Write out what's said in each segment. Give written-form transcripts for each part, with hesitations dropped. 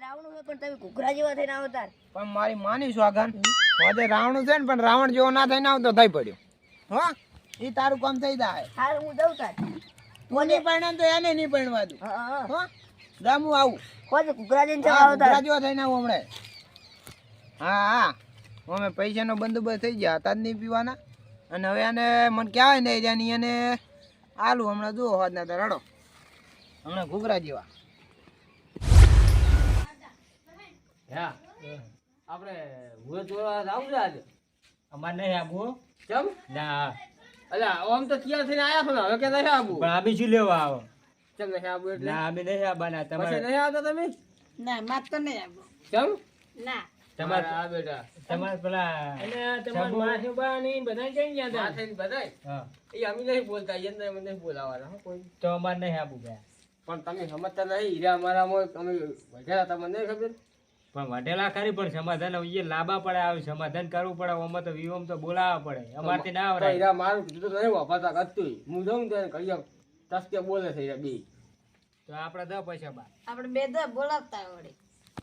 રાવણ હોય પણ તમે ઘૂઘરા જેવા થઈને આવતા. પણ મારી માની સ્વાગન હોજે રાવણ છે ને પણ રાવણ જેવો ના થઈને આવતો થઈ પડ્યો હો ઈ તારું કામ થઈ જાય. હાલ હું દઉં તાર. તું નહીં પરણે તો એને નહીં પરણવા દઉં. હો જામું આવું હોજે ઘૂઘરા જઈને જવા આવતા. ઘૂઘરા જેવા થઈને આવું હમણાં. હા અમે પૈસાનો બંદોબસ્ત થઈ ગયા હતા જ નહીં પીવાના અને હવે આને મને કહેવાય ને એરિયાની અને આલુ હમણાં જુઓ હોજના તો રડો હમણાં ઘૂઘરા જેવા. હા આપણે હું જોવા આવું છે આજે અમારે નહીં આવું કેમ ના અલ્યા આમ તો તૈયાર થઈને આયા છો ને હવે કે નહીં આવું પણ અમે શું લેવા આવો કેમ નહીં આવું એટલે ના અમે નહીં આવવાના પછી તમારે નહીં આવતા તમે ના માત તો નહીં આવો. કેમ ના તમારે આ બેટા તમારે પેલા અને તમારા માસુબા ની બધા કઈ ગયા હતા માથે બધાય હા એ અમે નહીં બોલતા એને અમે નહીં બોલાવાના હો કોઈ તો અમારે નહીં આવું ગયા પણ તમે સમજતા નહીં હીરા અમારામાં અમે વધારે તમને નહીં ખબર પણ વઢેલા ખરી પણ સમાધાન એ લાંબા પડે આવે સમાધાન કરવું પડે આમાં તો વિવમ તો બોલાવવા પડે અમારથી ના તો આવડે હીરા મારું કીધું તો નહીં વાપરતા કરતું હું જાઉં ને ત્યારે કડિયા તસ્કે બોલે છે હીરા બે તો આપણે દો પૈસા બા આપણે બે દ બોલાવતા આવડે.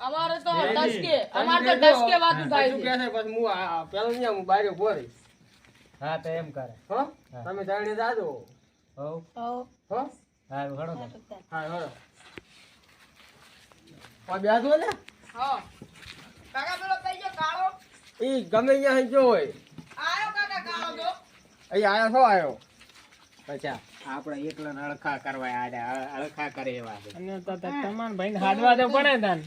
અમારે તો ડસકે અમારે તો ડસકે વાતું થાય શું છે કહે છે પછી હું પેલો નહીં હું બહાર ઉભો રહી હા તો એમ કરે હો તમે જાણી જાજો હોવ હો હો સારું હળો તો હા હો બેસો ને હા કાકા પેલો કઈ ગયો કાળો ઈ ગમે અહીંયા જો હોય આયો કાકા કાળો તો અહીં આયો છો આયો પછી આપણે એકલા અળખા કરવા આડે અળખા કરે એવા છે. અને તો તમાર ભાઈને હાડવા તો પડે તાન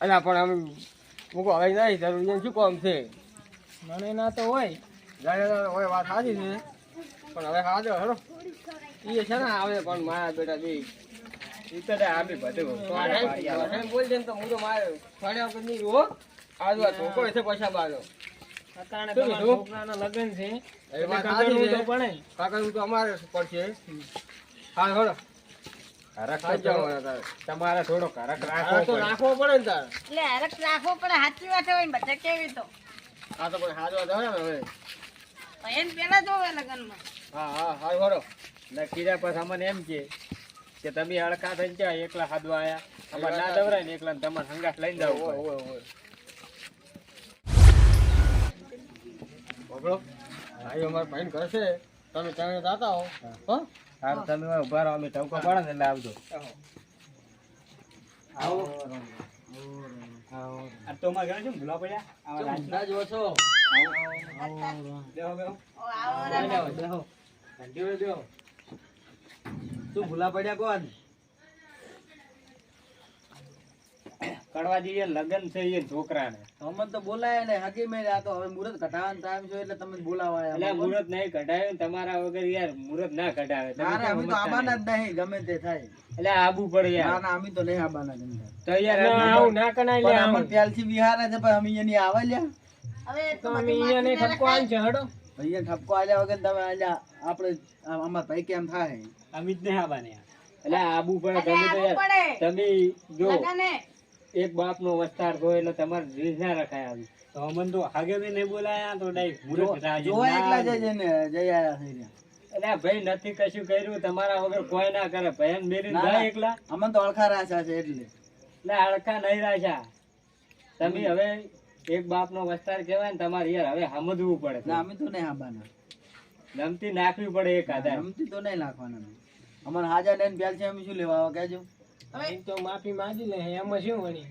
અલા પણ અમે મૂકો હવે નહીં જરૂર એને શું કામ છે મને ના તો હોય જાણે હોય વાત સાચી છે પણ હવે હાજો હેડો ઈ છે ને આવે પણ મારા બેટા બે ઈ તો આમી બધું બોલ દે ને તો હું તો મારે ફાડ્યા વગર નહીં હો આજુ આ ધોકો છે પૈસા બાજો અતાણે શું તમારા કીધું? છોકરાના લગ્ન છે એ એટલે વાત સાચી કાગળનું છે. તો પડે કાકા તો અમારે પડશે હા હેડો હા જાઓ તારે તમારે થોડો કરક આ રાખવો તો પડે. રાખવો પડે ને તારે એટલે હરખ રાખવો પડે. સાચી વાત હોય ને બધા કેવી તો આ તો કોઈ હાજવા દો ને હવે એને પેલા જોવે લગનમાં. હા હા હા હેડો ને કીધા પછી અમને એમ કે તમે અળખા થઈ ગયા એકલા હાદવા આયા અમારે ના દવરાય ને એકલા તમારે સંગાથ લઈને જવું ઓય પડે. ઓય ઓય બબડો ભાઈ અમારા ભાઈ ઘર છે તમે ચાણે જાતા હો હો સારું તમે હવે ઉભા રહો અમે ટવકો પડે ને એટલે આવજો આવો આ તો માં ગયા છે ભૂલા પડ્યા આવા લાંચ. ના જો છો બેહો બેહો ઓ આવો બેહો બેહો બેહો બેહો શું ભૂલા પડ્યા કોણ કડવા જઈએ લગન છે એ છોકરાને અમને તો બોલાય ને હકી મેં આ તો હવે મુહૂર્ત ઘટાવાનો ટાઈમ છે એટલે તમે બોલાવાય એટલે મુહૂર્ત નહીં કઢાવ્યું ને તમારા વગર યાર મુહૂર્ત ના કઢાવે તમે ના કેમ અમે તો સમજતા આબાના નહીં? જ નહીં ગમે તે થાય એટલે આબુ પડે ના યાર ના અમે તો નહીં આબાના જ નહીં. તો યાર આવું ના કઢાય પણ અમને ત્યારથી વિહારે છે પણ અમે અહીંયાની આવે લ્યા હવે તો અમે અહીંયાને ઠપકો આલ છે હડો અહીંયા ઠપકો આલ્યા વગર તમે આલ્યા આપણે અમાર ભાઈ કેમ થાય અમિત ને આબાને યાર એટલે આબુ પડે તમે તો આબુ પડે. યાર તમે જો લગને એક બાપ નો વસ્તાર થયો એટલે તમારે રીત ના રખાય આવી તો અમન તો હાગે બી નહીં બોલાયા તો ડાયરેક્ટ મુહૂર્ત રાજી જોવા એકલા ના જઈ ને જઈ આયા થઈ રહ્યા એટલે આ ભાઈ નથી કશું કર્યું તમારા વગર કોઈ ના કરે ભયન મેરી ના, જાય ના. એકલા અમને તો અળખા રાશા છે એટલે એટલે હડકા નહીં રાખ્યા તમે હવે એક બાપ નો વસ્તાર કહેવાય ને તમારે યાર હવે સમજવું પડે ના અમે તો નહીં આબાના નમતી નાખવી પડે એક આધાર રમતી તો નહીં નાખવાના અમને હાજર લઈને પ્યાલ છે અમે શું લેવા આવો કહેજો તો માફી માંગી લે એમાં શું વળી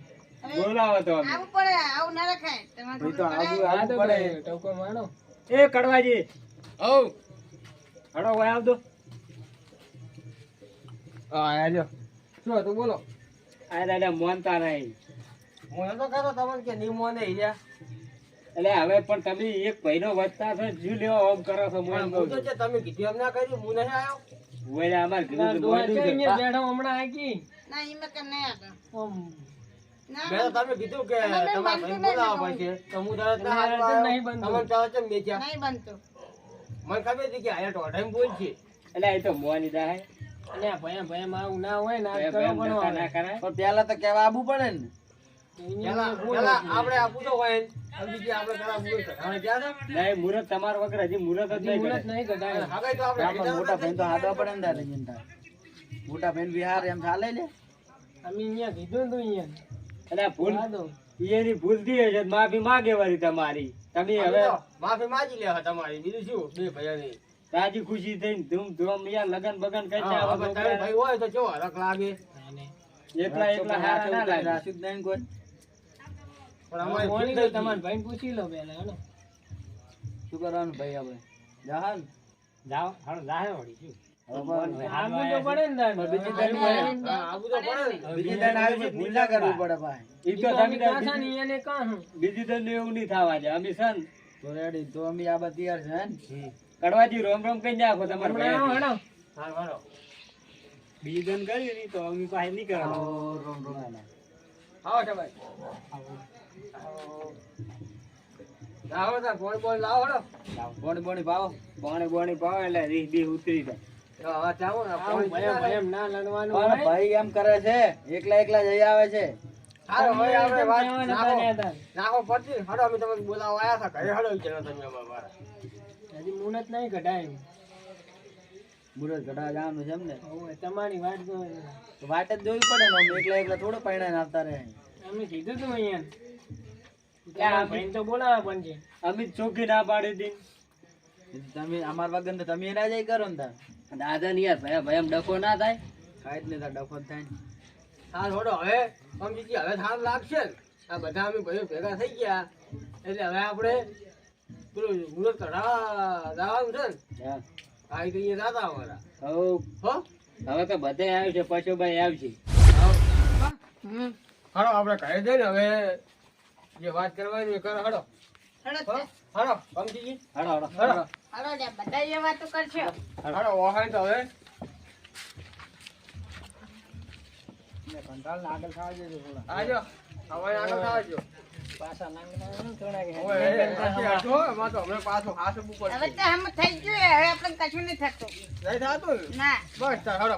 બોલાવો તો અમે. આવું પડે. આવું ના રખાય. તમારે ભાઈ તો ખબર પડે? આવું પડે ટવકો મારો એ કડવાજી હવ હડો ભાઈ આવતો હા આજો શું હતું બોલો આ દાદા મોનતા નહીં હું એમ તો કહેતો તમને કે નિમો ને હીરા એટલે હવે પણ તમે એક ભાઈનો વસ્તાર છો શું લેવા ઓમ કરો છો મોન હું તો છે તમે કીધું એમ ના કર્યું હું નહીં આવ્યો ઓલે અમાર કીધું તો દોવા બોલ્યું છે છે. અહીંયા બેઠો હમણાં આકી ના એમાં કેમ નહીં આપે. ઓમ ના મેં તો તમે કીધું કે અમે તમારા બનતું ભાઈ નહીં બોલાવવા બનતું. પડશે તો હું તરત ના તમારે હાલવા તો નહીં આવ્યો. બનતું. તમને તરત જ મેચ્યા નહીં બનતું. મને ખબર હતી કે આયા ટોઢાઈ બોલ છે એટલે એ તો મોની દાય અલ્યા ભયા ભયામાં આવું ના હોય ને આજ ભય કરો ભય પણ ધક્કા ના કરાય પણ પેલા તો કેવા આબુ પડે ને પેલા આપણે આપું તો હોય હવે બીજી આપણે પેલા બોલ કઢાવા ગયા હતા નહીં મુહૂર્ત તમાર વગર હજી મુહૂર્ત જ નહીં મુહૂર્ત કરે. નહીં કઢાય હવે તો આપણે આપણા મોટા ભાઈ તો હાથવા પડે ને તારે જનતા મોટા ભાઈ વિહાર એમ ચાલે લે અમે અહીંયા કીધું તું અહીંયા એટલે ભૂલ એની ભૂલ થઈ હશે માફી માંગે વાળી તમારી. તમે હવે માફી માંગી લે તમારી, બીજું શું બે ભાઈઓની. રાજી ખુશી થઈને ધૂમ ધૂમ યાર લગન બગન કરી હા, હવે તારે ભાઈ હોય તો કેવો હરખ લાગે. એકલા એકલા હારા ના લાગે. રાશિદ નહીં કોઈ પણ અમારી ભૂલ થઈ ગઈ. પૂછી લો બેન હેલો શું કરવાનું ભાઈ આપણે જહાન જાઓ હાલો જાહે વળી શું આવું તો પડે ને તારે. બીજી દાન હા, આવું તો પડે ને. બીજી દાન આવી છે ભૂલ ના કરવી પડે ભાઈ. ઈ તો તમે કાંસા ની એને કાં હું. બીજી દંડ એવું નહીં થવા દે. અમે સન તો રેડી તો અમે આ બધી તૈયાર છે ને કડવાજી રોમ રોમ કઈ નાખો તમારે હમણાં આવો, હેલો. હા, હાલો. બીજી દંડ કરી નહીં તો અમે પાસે નહીં કરવાનું. રોમ રોમ આવો છે ભાઈ. લાવો તાર ફોન બોન લાવો હેડો. બોણી બોણી ભાવો બોણે બોણે પાવ એટલે રીહ બીહ ઉતરી જાય. હા, ચાલો ને, આવું ફોન ભયમ ભયમ ના લડવાનું પણ હોય. ભાઈ એમ કરે છે એકલા એકલા જઈ આવે છે. હાલો, હવે આપણે વાત કહેવાના નાખો. તાને હતા. નાખો પડતી. હાલો, અમે તમને બોલાવવા આયા હતા. ઘરે હાલો વિચારો તમે અમારા વાળા. હજી મુહૂર્ત નહીં કઢાયું. મુરત ઘટા જવાનું છે એમ ને હવે તમારી વાત તો તો વાટ જ જોવી પડે ને અમે એકલા એકલા થોડો પૈણા આવતા રહે. અમે કીધું તું અહીંયા તમારા ભાઈને તો બોલાવવા પણ છે. અમે જ ચોખ્ખી ના પાડી દી. તમે અમાર વગર તો તમે ના જાય કરો ને તાર દાદા ની યાર ભયા ભયમ ડખો ના થાય. ખાય જ ને તાર ડફો જ થાય ને. હા, થોડો હવે સમજી હવે સારું લાગશે ને. આ બધા અમે ભાઈઓ ભેગા થઈ ગયા એટલે હવે આપણે પેલું મુહૂર્ત કઢાવા જવાનું છે ને. હા. આ તો અહીંયા જાતા અમારા. હો? હવે તો બધે આવ્યું છે પશુભાઈ આવશે. હાલો, આપણે ઘરે જઈને હવે જે વાત કરવાની એ કરો. હાલો, હળો હો? હાલો, સમજીજી. હડો હડો હાલો, હળો લે બધા એ વાતો કરશો હાલો, ઓહાય તો હવે કંટાળ ને આગળ થવા દેજો થોડા. આજો. હવે આગળ આવજો. પાછા નાંગના થોડા કે હવે આથી હટો, એમાં તો હમણાં પાછું હાસવું હવે પડશે. તો આમ થઈ ગયું હવે આપણે કશું નહીં થતું નહીં થતું ને? ના બસ તાર હાલો.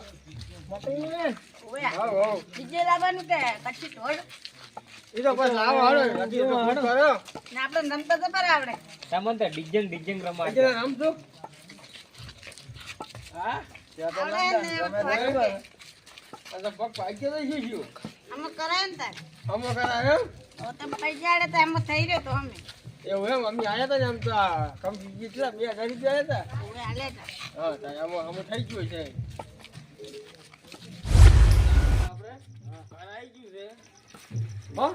ઓયા હાલો, હાલો. બીજે લાવવાનું કે કચ્છી ઢોળ ઈ તો બસ લાવો, હાલો. હજી તો પૂછ કરો. ને આપણે રમતા તો બરાબર આવડે તમને તો ડિજિંગ ડિજિંગ રમાય. હજી રમશું? હા ત્યાં તો આવડે ને તમે હવે જોયું હોય. આ તો પગ પાકી તો શું થયું? અમે કરાય ને તાર અમો કરાય એમ? હવે તમે પૈસા આડે તો એમ થઈ રહ્યો તો અમે એવું એમ અમે આયા હતા ને આમ તો આ કંપની કેટલા 2000 રૂપિયા આયા હતા. હવે હાલે તો હા, તાર અમો થઈ ગયું છે. આપણે કરાઈ ગયું છે. હો?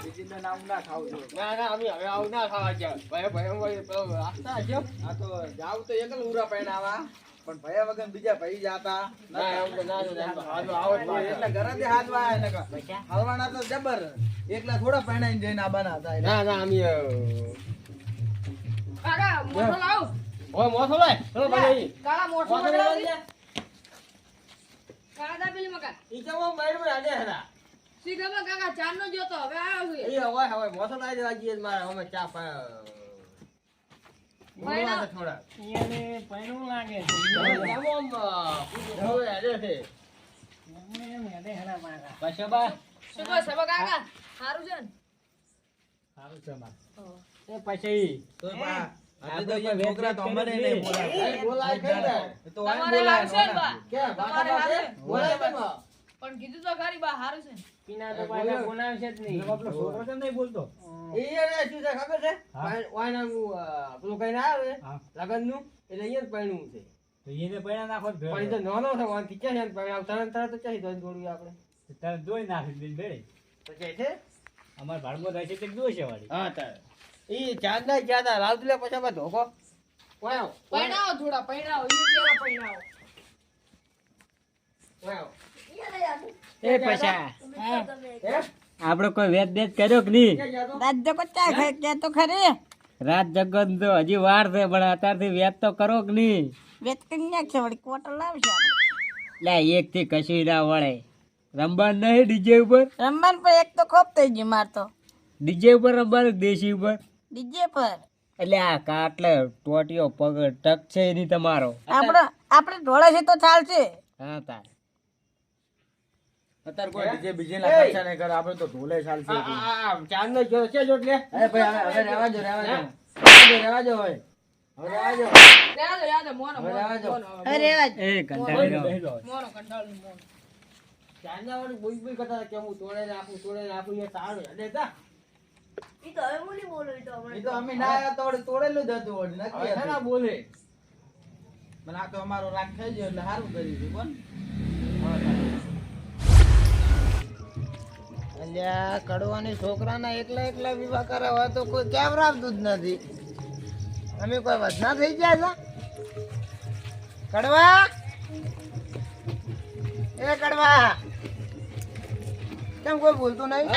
બીજી દાન આમ ના ખાવું જોઈએ. ના ના અમે હવે આવું ના થવા ગયા. ભાઈ અમારી પેલો આસ્તા છે. આ તો જાવ તો એકલ ઉરા પૈણાવા પણ ભયા વગર બીજા ભાઈ જાતા ના એમ તો ના ના, એમ તો હાલો આવો જ પાછા. એટલે ઘરેથી હાથવા આયા નકર. હલવાના તો જબર એકલા થોડા પૈણાઈને જઈને આબાના હતા એટલે. ના ના અમે કાકા મોટો લાવ. ઓય મોસો લાય. ચલો ભાઈ. કાળા મોટો મોસો લાવ. લાય. કાળા દાબેલી મકા. ઈ તો હું બાઈડ માં આડે હતા. શી ખબર કાકા ચાર નો જોતો હવે આવ્યો છે. એ હવે મોસો લાય દેવા જઈએ મારે અમે ચા પા બોલવા તો થોડા. એને પૈણું લાગે છે. આમ હવે આડે છે. એમ હેડે હેડા મારા. પશુબા શું કહો સબા કાકા? સારું છે ને? સારું છે માર. એ પછી તોય બા આજે તો એ છોકરા તો અમને નહીં બોલાવે. એ બોલાય કઈ દે. એ તો આમ તમારે બોલાય હારું છે ને નોના. બા? કે તમારે બાટા હારું? બાટે બોલાય કેમ? પણ કીધું તો ખરી બા હારું છે ને? પીના તો એ પાછા બોલો. બોલાવશે જ નહીં. છોકરો કેમ નહીં બોલતો? એ રે શું છે ખબર છે? હા. વાયનાનું પેલું કઈ ના આવે હા. લગનનું એટલે અહીંયા જ પરણવું છે. તો એને પૈણા નાખો જ પણ એ તો નાનો છે વાંથી ક્યાં છે પરણાવ તરત તરત તો ચાહી દોડ દોડ્યું આપણે. તારે જોઈ નાખી દીધી ભેળે. તો કે છે? અમાર ભાડમાં થાય છે તે જોશે વાળી. હા તાર. ઈ ચાંદ ના જ્યાદા લાવતું પછી આમાં ધોકો. વાયો. પૈણાવો થોડા પૈણાવો. ઈ પેલા પૈણાવો. વાયો. એ પૈસા હે? આપડે કોઈ વેદ દેદ કર્યો કે નહીં? ક્યાં ગયા તો? રાજ્ય કો ચા ખાય કે તો ખરી રાત જગત તો હજી વાર છે પણ અત્યારથી વેદ તો કરો કે નહીં? વેત કન્યા છે વળી કોટલ લાવશે આપણે લે એક થી કશું ના વળે. રમવાનું નહીં ડીજે ઉપર? રમવાન પર એક તો ખોપ થઈ ગયું માર તો ડીજે ઉપર રમવાનું દેશી ઉપર? ડીજે પર એટલે આ કાટલે ટોટીઓ પગ ટક છે નહીં તમારો. આપણે ઢોળે છે તો ચાલશે હા તાર અત્યારે કોઈ બીજે બીજે ના ખર્ચા નહીં કરે આપણે તો ઢોલે ચાલશે. ચાંદ નો ગયો છે જો એટલે. અરે ભાઈ હવે રહેવા દો હવે રહેવા દો હોય હવે રહેવા દો યાદ મોનો હવે રહેવા દો. મોનો અરે રેવા એ કંટાળી ગયો. Mono કંટાળું mono. ચાંદા વાળી બોઈ બોઈ કરતા હતા કે હું તોડે નાખું એ સારું હેડે જા ઈ તો હવે બોલી બોલો ઈ તો એ તો અમે ના આવ્યા તો તોડેલું જ હતું હવે નક્કી છે ને બોલે મને આ તો અમારો રાગ થઈ ગયો એટલે સારું કર્યું છે કોણ અલ્યા કડવાની છોકરાના એકલા એકલા વિવાહ કરાવવા તો કોઈ કેવરાવતું જ નથી અમે કોઈ વધના થઈ ગયા છે કડવા એ કડવા કેમ કોઈ બોલતું નહીં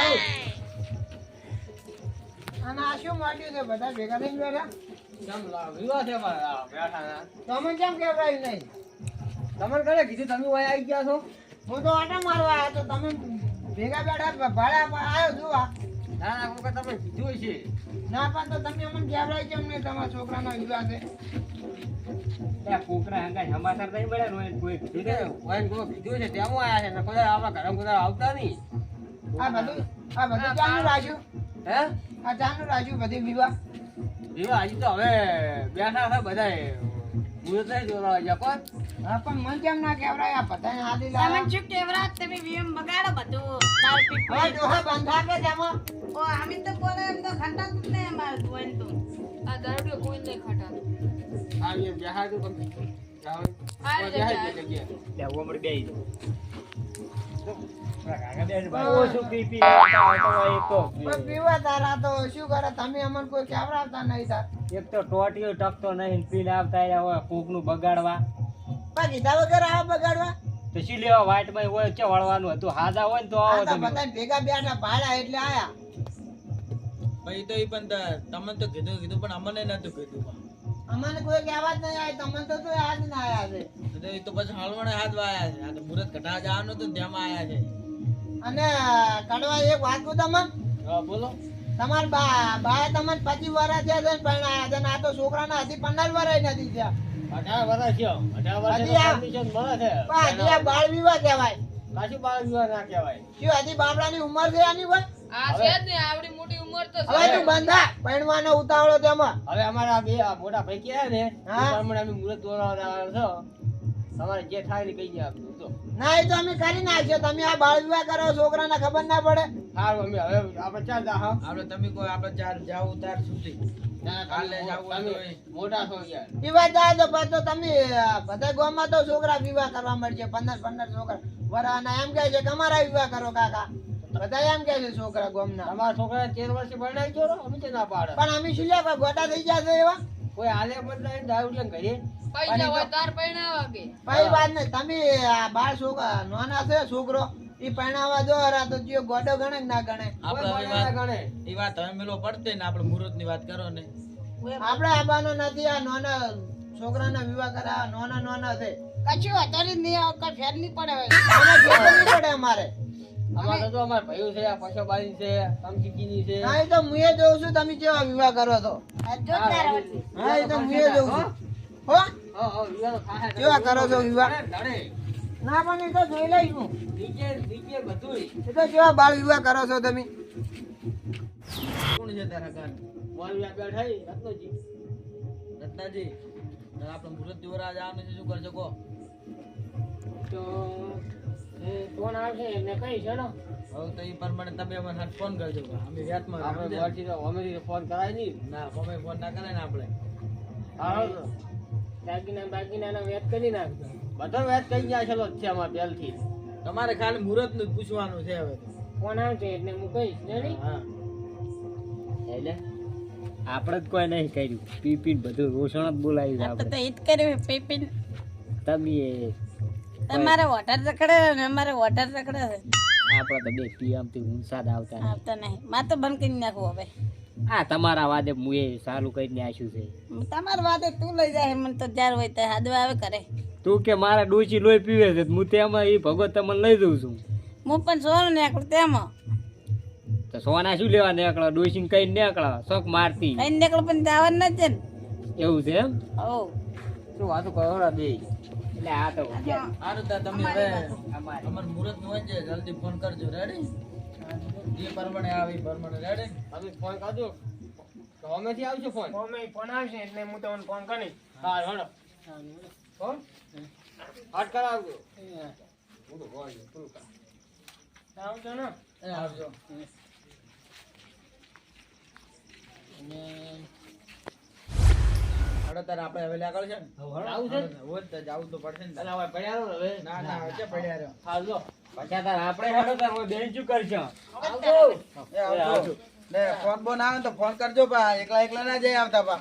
અને આ શું માંડ્યું છે બધા ભેગા થઈને બેઠા કેમ વિવાહ છે મારા બેઠા તમે કેમ કેવરાયું નહીં તમને કરે કીધું તમે અહીં આવી ગયા છો હું તો આટા મારવા આવ્યો તો તમે ભેગા બેઠા ભાડા આવ્યો જોવા ના ના કોક તમે કીધું છે ના પણ તો તમે અમને કેવરાય કેમ નહીં તમારા છોકરાનો વિવાહ છે કોકરા હંગાઈ સમાચાર નહીં મળ્યા રોય કોઈ કીધું ઓયન કો કીધું છે તેમ આયા છે ને કોઈ આપણા ઘરે કોઈ આવતા નહીં આ બધું ચાલુ રાખ્યું હે આ ચાલુ રાખ્યું બધી વિવાહ વિવાહ હજી તો હવે બેઠા છે બધા મુહૂર્ત નહીં જોવા ગયા કોણ હા પણ મન કેમ ના કેવરાય આ બધાને હાલી લાવ્યા તમે શું કેવરાત તમે વીમ બગાડો બધું તાર હવે પીપળી ડોહા બંધા કે તેમાં ઓ આમી તો બોલે એમ તો ખટાતું જ નહીં અમારે જોઈને તો આ દારૂડિયો કોઈ નહીં ખટાતું આવી બેહા તું કમ જાવ આ બેહા જગ્યા. દે જગ્યા લે ઉમર બેહી કાકા બેન ભાઈ. ભાઈ ઓછું પી પી આવતા હોય એક તો પણ પીવા તારા તો શું કરે તમે અમને કોઈ કેવરાવતા નહીં તાર એક તો ટોટીઓ ટકતો નહીં પીને આવતા રહ્યા હોય કોકનું બગાડવા પણ કીધા વગર આવા બગાડવા તો શું લેવા વાટમાં હોય છે વળવાનું હતું હાજા હોય ને તો આવો આ તો તમે બધા ભેગા બેઠા ભાડા એટલે આયા ભાઈ તો ઈ પણ તમને તો કીધું પણ અમને નતું કીધું અમને કોઈ કહેવા જ નહીં આવી તમને તો આજ ના આયા છે તો ઈ તો પછી હળવણે હાથ વાયા છે આ તો મુરત કઢા જવાનું હતું ને તેમાં આયા છે અને કડવા એક વાત કહું તમને હા બોલો તમાર બા તમને 25 વર્ષ થયા છે ને પરણાયા છે ને આ તો છોકરાના હજી 15 વર્ષ નથી થયા 18 વર્ષ થયો 18 હજી આ- વર્ષ પરમિશન મળે છે પણ હજી આ બાળ વિવાહ કહેવાય પાછું બાળ વિવાહ ના કહેવાય શું હજી બાબડાની ઉંમર છે આની હોય આ છે જ ને આવડી મોટી ઉંમર તો હવે તું બંધા પરણવાનો ઉતાવળો તેમાં હવે અમારા બે આ મોટા ભાઈ ક્યાં ને હા. એ પ્રમાણે અમે મુહૂર્ત દોરાવવાના છો તમારે જે થાય ને કહી દે આપતું તો ના એ તો અમે કરી નાખ્યો તમે આ બાળ વિવાહ કરો છોકરાને ખબર ના પડે સારું અમે હવે આપણે ચાલ જા હા આપણે તમે કોઈ આપણે ચાર જાવ ઉતાર સુધી કાલે જાવું હોય તમે તોય. મોટા છો યાર વિવાહ જાય તો પછી તો તમે બધા ગામમાં તો છોકરા વિવાહ કરવા મળશે 15 છોકરા વરાના એમ કહે છે કે અમારા વિવાહ કરો કાકા બધા એમ કહે છે છોકરા ગામના તમારા છોકરા 13 વર્ષે ભણાઈ ગયો ને અમે તો ના પાડે પણ અમે શું લે કોઈ ગોટા થઈ જશે એવા કોઈ હાલે બદલાય દારૂ લઈને ઘરે પૈસા હોય તાર પૈણાવા કે કઈ વાત નહીં તમે આ બાળ છોકરા નાના છે છોકરો ઈ પરણાવા દો હરા તો જીઓ ગોડો ગણે કે ના ગણે આપણે કોઈ હવે ભણાય વાત ગણે ઈ વાત હવે મેલો પડતે ને આપણે મુહૂર્ત ની વાત કરો ને આપણે આવવાનો નથી આ નાના છોકરાના વિવાહ કરા નાના છે કશું અત્યારે નહીં આવ કઈ ફેર નહીં પડે હવે આને ભેગું નહીં પડે અમારે અમારે તો અમારા ભાઈઓ છે આ પશુબાઈ છે સમજીકીની છે હા એ તો હું એ જોઉં છું તમે કેવા વિવાહ કરો છો આ જોરદાર આવડે. હા એ તો હું એ જોઉં છું હો હા હા વિવાહ તો થાય છે. કેવા કરો છો વિવાહ ધડે ના પણ એ તો જોઈ લઈશું નીચે બધુંય એ તો કેવા બાળ વિવાહ કરો છો તમે કોણ છે તારા ઘર મારી આ બેઠાઈ રત્નજી રત્નાજી હવે આપણે મુહૂર્ત દિવરા જવાનું છે શું કરજો કહો તો ફોન આવશે એમને કઈ છે ને હવે તો ઈ પ્રમાણે તમે અમને હાથ ફોન કરજો અમે વ્યાતમાં આપણે સમજ્યા? બોલથી તો અમેથી ફોન કરાય નહીં ના અમે ફોન ના કરે ને આપણે હા બાકીના વેત કરી નાખજો બધો વેચ કઈ જાય છે છે અમારે પહેલથી તમારે ખાલી મુહૂર્ત નું જ પૂછવાનું છે હવે તો. ફોન આવશે એટલે હું કહીશ ને હા એટલે આપણે જ કોઈ નહીં કર્યું પી પીને બધું રોષણ જ બોલાવી આપણે તો આપણે હિત કર્યું પીપીન તમે તમારે વોટર રખડે ને અમારે વોટર રખડે છે આપણે તો બે પીએમથી ઊંસાદ આવતા નહીં. આવતા નહીં માં તો બંધ કરી નાખવું હવે આ તમારા વાદે હું એ સારું કરીને આશું છે તમારી વાતે તું લઈ જાય મને તો જ્યારે હોય ત્યાં હાદવા આવે કરે તું કે મારા ડોચી લોહી પીવે છે હું તેમાં એ ભગવત તમને લઈ જઉં છું હું પણ સોનું નીકળું તેમાં તો સોના શું લેવા નીકળો ડોચીને કઈ નીકળો શોખ મારતી કઈ નીકળું પણ જવાનું નથી છે ને એવું છે એમ હો શું વાતો કરો બે એટલે આ તો સારું તો તમે હવે અમારે મુહૂર્ત નું હોય છે જલ્દી ફોન કરજો રેડી જે પ્રમાણે આવે એ પ્રમાણે રેડી તમે ફોન કરજો તો અમેથી આવશે ફોન ફોન આવશે એટલે હું તમને ફોન કરીશ હા હેડો ફોન હાટ કરાવજો હું તો બોલ પૂરું કર આવજો ને એ આવજો અને હાડો તાર આપણે હવે આગળ છે ને આવું છે હોય તો જાવું તો પડશે ને અરે હવે પડ્યા રહો ને હવે ના ના હવે ક્યાં પડ્યા રહ્યો હાલો પછી તાર આપણે હેડો તાર હું બેન શું કરશો આવજો એ આવજો ને ફોન બોન આવે ને તો ફોન કરજો પા એકલા એકલા ના જાય આવતા પા